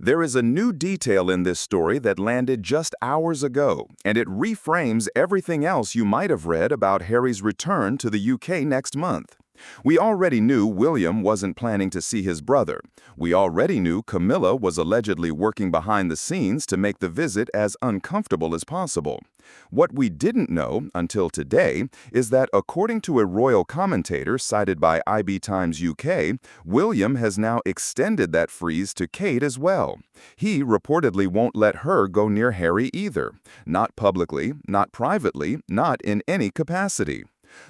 There is a new detail in this story that landed just hours ago, and it reframes everything else you might have read about Harry's return to the UK next month. We already knew William wasn't planning to see his brother. We already knew Camilla was allegedly working behind the scenes to make the visit as uncomfortable as possible. What we didn't know until today is that, according to a royal commentator cited by IB Times UK, William has now extended that freeze to Kate as well. He reportedly won't let her go near Harry either. Not publicly, not privately, not in any capacity.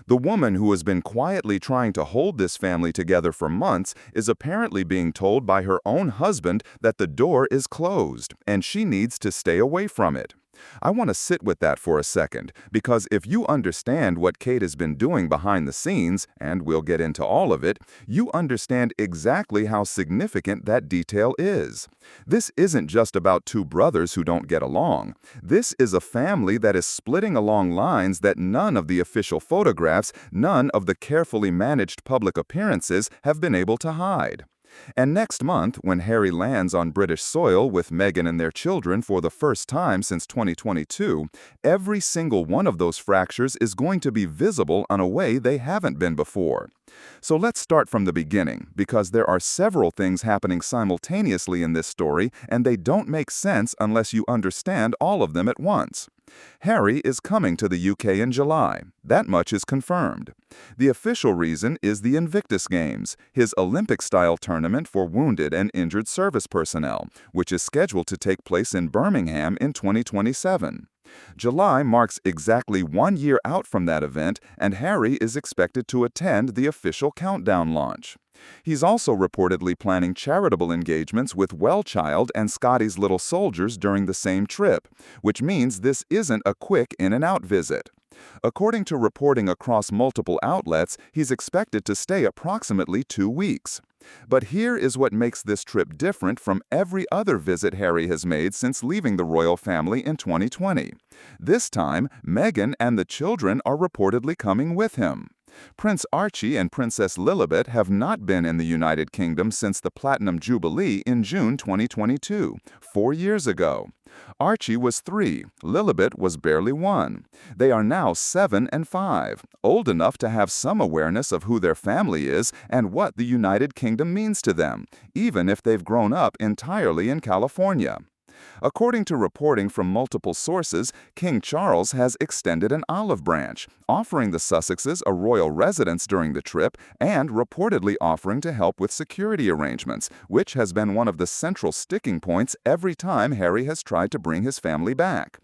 The woman who has been quietly trying to hold this family together for months is apparently being told by her own husband that the door is closed and she needs to stay away from it. I want to sit with that for a second, because if you understand what Kate has been doing behind the scenes, and we'll get into all of it, you understand exactly how significant that detail is. This isn't just about two brothers who don't get along. This is a family that is splitting along lines that none of the official photographs, none of the carefully managed public appearances have been able to hide. And next month, when Harry lands on British soil with Meghan and their children for the first time since 2022, every single one of those fractures is going to be visible in a way they haven't been before. So let's start from the beginning, because there are several things happening simultaneously in this story, and they don't make sense unless you understand all of them at once. Harry is coming to the UK in July. That much is confirmed. The official reason is the Invictus Games, his Olympic-style tournament for wounded and injured service personnel, which is scheduled to take place in Birmingham in 2027. July marks exactly 1 year out from that event, and Harry is expected to attend the official countdown launch. He's also reportedly planning charitable engagements with Well Child and Scotty's Little Soldiers during the same trip, which means this isn't a quick in-and-out visit. According to reporting across multiple outlets, he's expected to stay approximately 2 weeks. But here is what makes this trip different from every other visit Harry has made since leaving the royal family in 2020. This time, Meghan and the children are reportedly coming with him. Prince Archie and Princess Lilibet have not been in the United Kingdom since the Platinum Jubilee in June 2022, 4 years ago. Archie was 3, Lilibet was barely 1. They are now 7 and 5, old enough to have some awareness of who their family is and what the United Kingdom means to them, even if they've grown up entirely in California. According to reporting from multiple sources, King Charles has extended an olive branch, offering the Sussexes a royal residence during the trip and reportedly offering to help with security arrangements, which has been one of the central sticking points every time Harry has tried to bring his family back.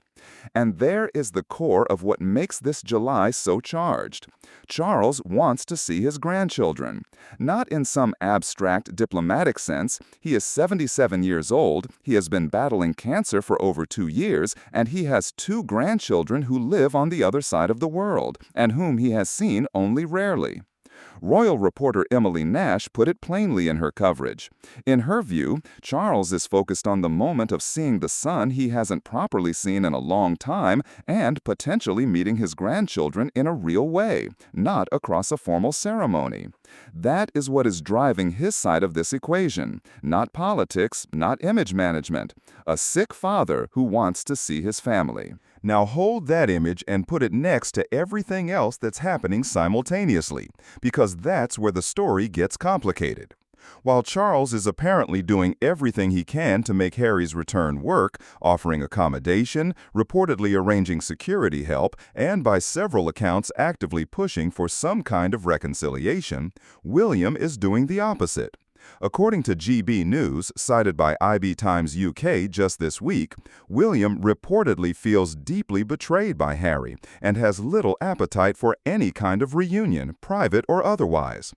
And there is the core of what makes this July so charged. Charles wants to see his grandchildren. Not in some abstract diplomatic sense. He is 77 years old, he has been battling cancer for over 2 years, and he has 2 grandchildren who live on the other side of the world, and whom he has seen only rarely. Royal reporter Emily Nash put it plainly in her coverage. In her view, Charles is focused on the moment of seeing the son he hasn't properly seen in a long time and potentially meeting his grandchildren in a real way, not across a formal ceremony. That is what is driving his side of this equation, not politics, not image management. A sick father who wants to see his family. Now hold that image and put it next to everything else that's happening simultaneously, because that's where the story gets complicated. While Charles is apparently doing everything he can to make Harry's return work, offering accommodation, reportedly arranging security help, and by several accounts actively pushing for some kind of reconciliation, William is doing the opposite. According to GB News, cited by IB Times UK just this week, William reportedly feels deeply betrayed by Harry and has little appetite for any kind of reunion, private or otherwise.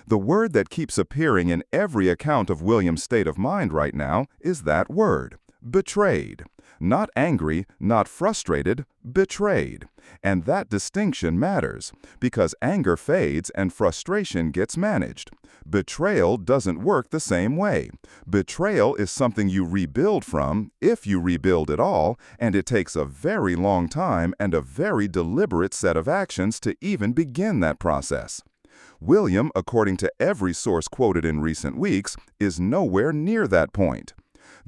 The word that keeps appearing in every account of William's state of mind right now is that word, betrayed. Not angry, not frustrated, betrayed. And that distinction matters, because anger fades and frustration gets managed. Betrayal doesn't work the same way. Betrayal is something you rebuild from, if you rebuild at all, and it takes a very long time and a very deliberate set of actions to even begin that process. William, according to every source quoted in recent weeks, is nowhere near that point.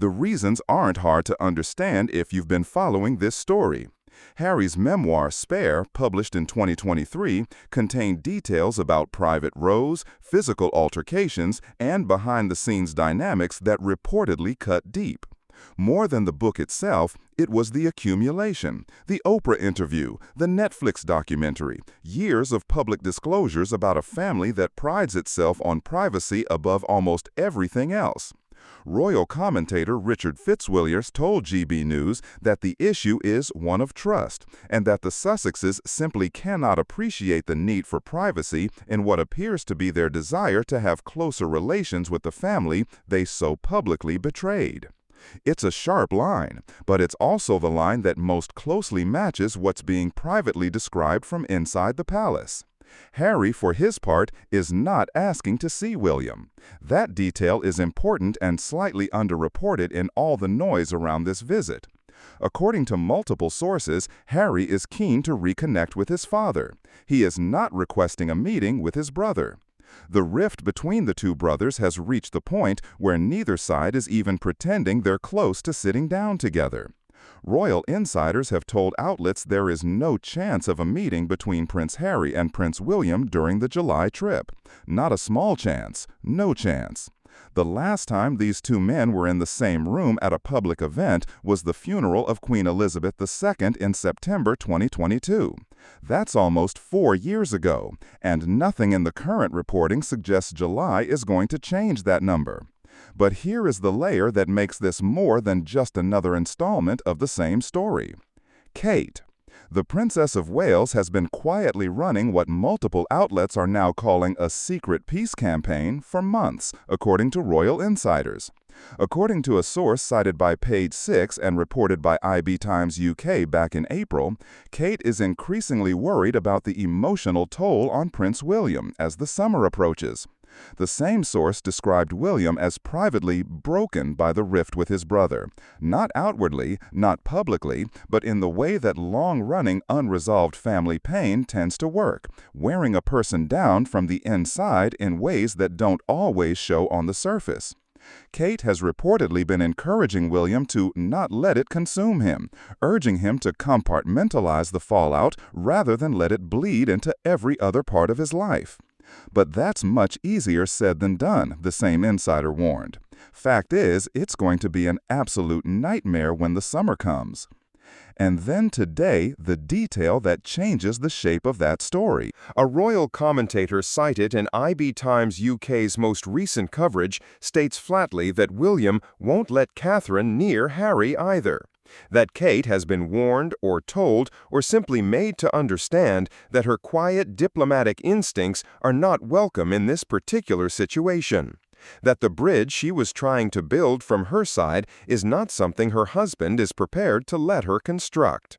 The reasons aren't hard to understand if you've been following this story. Harry's memoir, Spare, published in 2023, contained details about private rows, physical altercations, and behind-the-scenes dynamics that reportedly cut deep. More than the book itself, it was the accumulation, the Oprah interview, the Netflix documentary, years of public disclosures about a family that prides itself on privacy above almost everything else. Royal commentator Richard Fitzwilliams told GB News that the issue is one of trust, and that the Sussexes simply cannot appreciate the need for privacy in what appears to be their desire to have closer relations with the family they so publicly betrayed. It's a sharp line, but it's also the line that most closely matches what's being privately described from inside the palace. Harry, for his part, is not asking to see William. That detail is important and slightly underreported in all the noise around this visit. According to multiple sources, Harry is keen to reconnect with his father. He is not requesting a meeting with his brother. The rift between the two brothers has reached the point where neither side is even pretending they're close to sitting down together. Royal insiders have told outlets there is no chance of a meeting between Prince Harry and Prince William during the July trip. Not a small chance, no chance. The last time these two men were in the same room at a public event was the funeral of Queen Elizabeth II in September 2022. That's almost 4 years ago, and nothing in the current reporting suggests July is going to change that number. But here is the layer that makes this more than just another installment of the same story. Kate. The Princess of Wales has been quietly running what multiple outlets are now calling a secret peace campaign for months, according to royal insiders. According to a source cited by Page 6 and reported by IB Times UK back in April, Kate is increasingly worried about the emotional toll on Prince William as the summer approaches. The same source described William as privately broken by the rift with his brother, not outwardly, not publicly, but in the way that long-running, unresolved family pain tends to work, wearing a person down from the inside in ways that don't always show on the surface. Kate has reportedly been encouraging William to not let it consume him, urging him to compartmentalize the fallout rather than let it bleed into every other part of his life. But that's much easier said than done, the same insider warned. Fact is, it's going to be an absolute nightmare when the summer comes. And then today, the detail that changes the shape of that story. A royal commentator cited in IB Times UK's most recent coverage states flatly that William won't let Catherine near Harry either. That Kate has been warned or told or simply made to understand that her quiet diplomatic instincts are not welcome in this particular situation. That the bridge she was trying to build from her side is not something her husband is prepared to let her construct.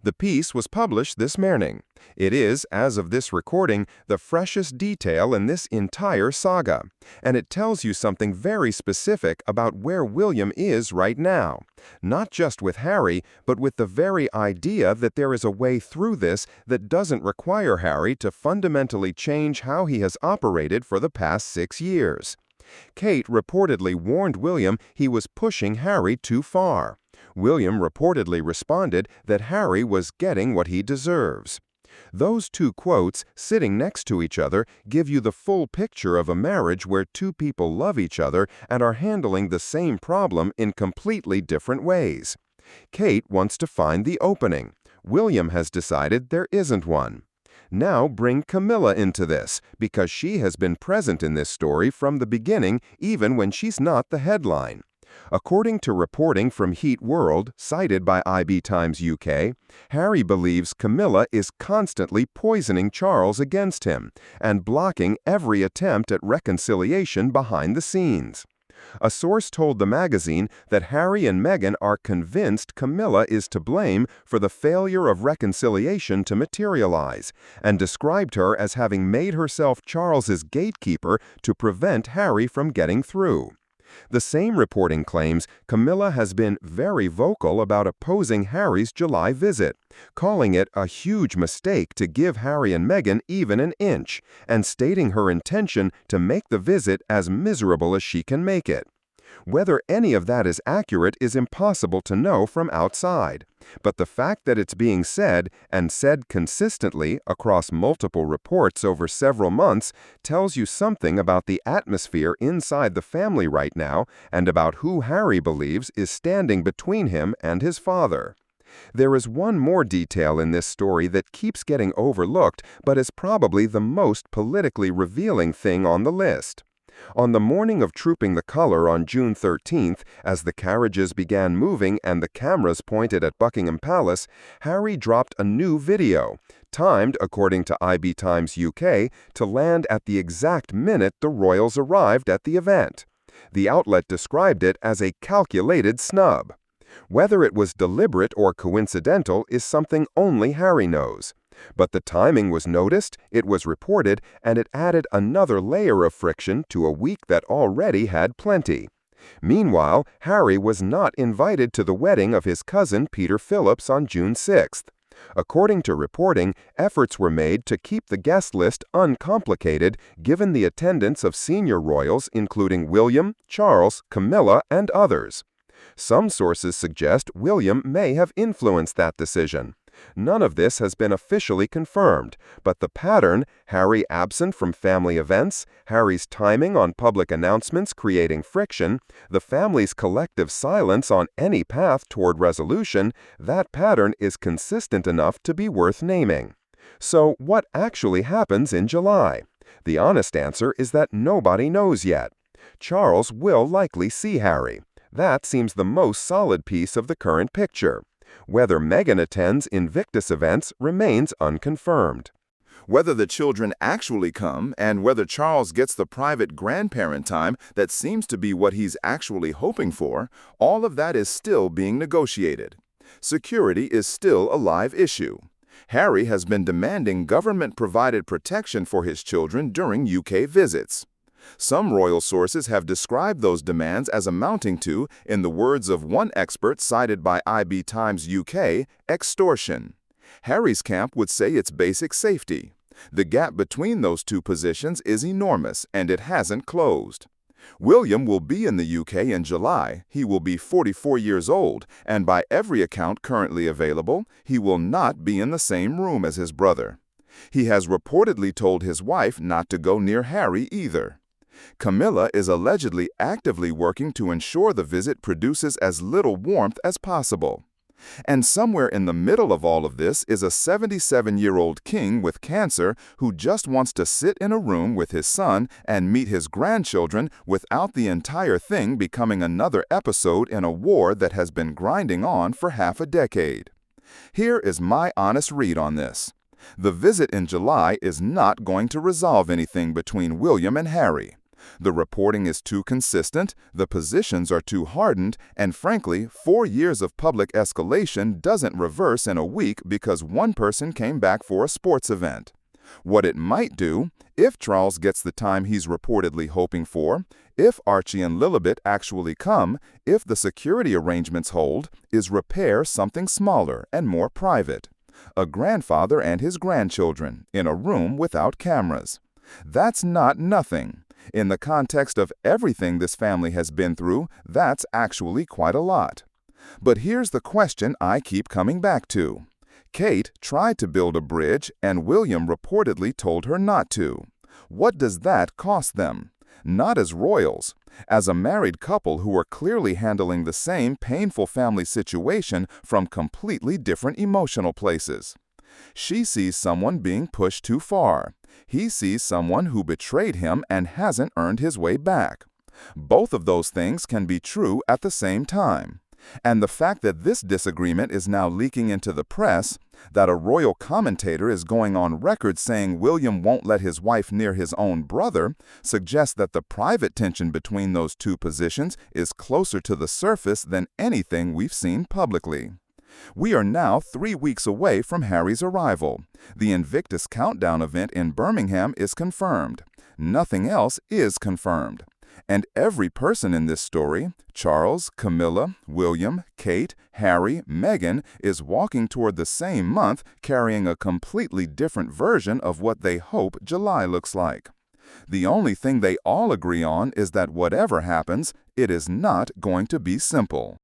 The piece was published this morning. It is, as of this recording, the freshest detail in this entire saga, and it tells you something very specific about where William is right now. Not just with Harry, but with the very idea that there is a way through this that doesn't require Harry to fundamentally change how he has operated for the past 6 years. Kate reportedly warned William he was pushing Harry too far. William reportedly responded that Harry was getting what he deserves. Those two quotes, sitting next to each other, give you the full picture of a marriage where two people love each other and are handling the same problem in completely different ways. Kate wants to find the opening. William has decided there isn't one. Now bring Camilla into this, because she has been present in this story from the beginning, even when she's not the headline. According to reporting from Heat World, cited by IB Times UK, Harry believes Camilla is constantly poisoning Charles against him and blocking every attempt at reconciliation behind the scenes. A source told the magazine that Harry and Meghan are convinced Camilla is to blame for the failure of reconciliation to materialize, and described her as having made herself Charles's gatekeeper to prevent Harry from getting through. The same reporting claims Camilla has been very vocal about opposing Harry's July visit, calling it a huge mistake to give Harry and Meghan even an inch, and stating her intention to make the visit as miserable as she can make it. Whether any of that is accurate is impossible to know from outside. But the fact that it's being said, and said consistently across multiple reports over several months, tells you something about the atmosphere inside the family right now and about who Harry believes is standing between him and his father. There is one more detail in this story that keeps getting overlooked, but is probably the most politically revealing thing on the list. On the morning of Trooping the Colour on June 13th, as the carriages began moving and the cameras pointed at Buckingham Palace, Harry dropped a new video, timed, according to IB Times UK, to land at the exact minute the royals arrived at the event. The outlet described it as a calculated snub. Whether it was deliberate or coincidental is something only Harry knows. But the timing was noticed, it was reported, and it added another layer of friction to a week that already had plenty. Meanwhile, Harry was not invited to the wedding of his cousin Peter Phillips on June 6th. According to reporting, efforts were made to keep the guest list uncomplicated given the attendance of senior royals including William, Charles, Camilla, and others. Some sources suggest William may have influenced that decision. None of this has been officially confirmed, but the pattern, Harry absent from family events, Harry's timing on public announcements creating friction, the family's collective silence on any path toward resolution, that pattern is consistent enough to be worth naming. So what actually happens in July? The honest answer is that nobody knows yet. Charles will likely see Harry. That seems the most solid piece of the current picture. Whether Meghan attends Invictus events remains unconfirmed. Whether the children actually come and whether Charles gets the private grandparent time that seems to be what he's actually hoping for, all of that is still being negotiated. Security is still a live issue. Harry has been demanding government-provided protection for his children during UK visits. Some royal sources have described those demands as amounting to, in the words of one expert cited by IB Times UK, extortion. Harry's camp would say it's basic safety. The gap between those two positions is enormous, and it hasn't closed. William will be in the UK in July. He will be 44 years old, and by every account currently available, he will not be in the same room as his brother. He has reportedly told his wife not to go near Harry either. Camilla is allegedly actively working to ensure the visit produces as little warmth as possible. And somewhere in the middle of all of this is a 77-year-old king with cancer who just wants to sit in a room with his son and meet his grandchildren without the entire thing becoming another episode in a war that has been grinding on for half a decade. Here is my honest read on this. The visit in July is not going to resolve anything between William and Harry. The reporting is too consistent, the positions are too hardened, and frankly, 4 years of public escalation doesn't reverse in a week because one person came back for a sports event. What it might do, if Charles gets the time he's reportedly hoping for, if Archie and Lilibet actually come, if the security arrangements hold, is repair something smaller and more private. A grandfather and his grandchildren, in a room without cameras. That's not nothing. In the context of everything this family has been through, that's actually quite a lot. But here's the question I keep coming back to. Kate tried to build a bridge, and William reportedly told her not to. What does that cost them? Not as royals. As a married couple who are clearly handling the same painful family situation from completely different emotional places. She sees someone being pushed too far. He sees someone who betrayed him and hasn't earned his way back. Both of those things can be true at the same time. And the fact that this disagreement is now leaking into the press, that a royal commentator is going on record saying William won't let his wife near his own brother, suggests that the private tension between those two positions is closer to the surface than anything we've seen publicly. We are now 3 weeks away from Harry's arrival. The Invictus Countdown event in Birmingham is confirmed. Nothing else is confirmed. And every person in this story, Charles, Camilla, William, Kate, Harry, Meghan, is walking toward the same month carrying a completely different version of what they hope July looks like. The only thing they all agree on is that whatever happens, it is not going to be simple.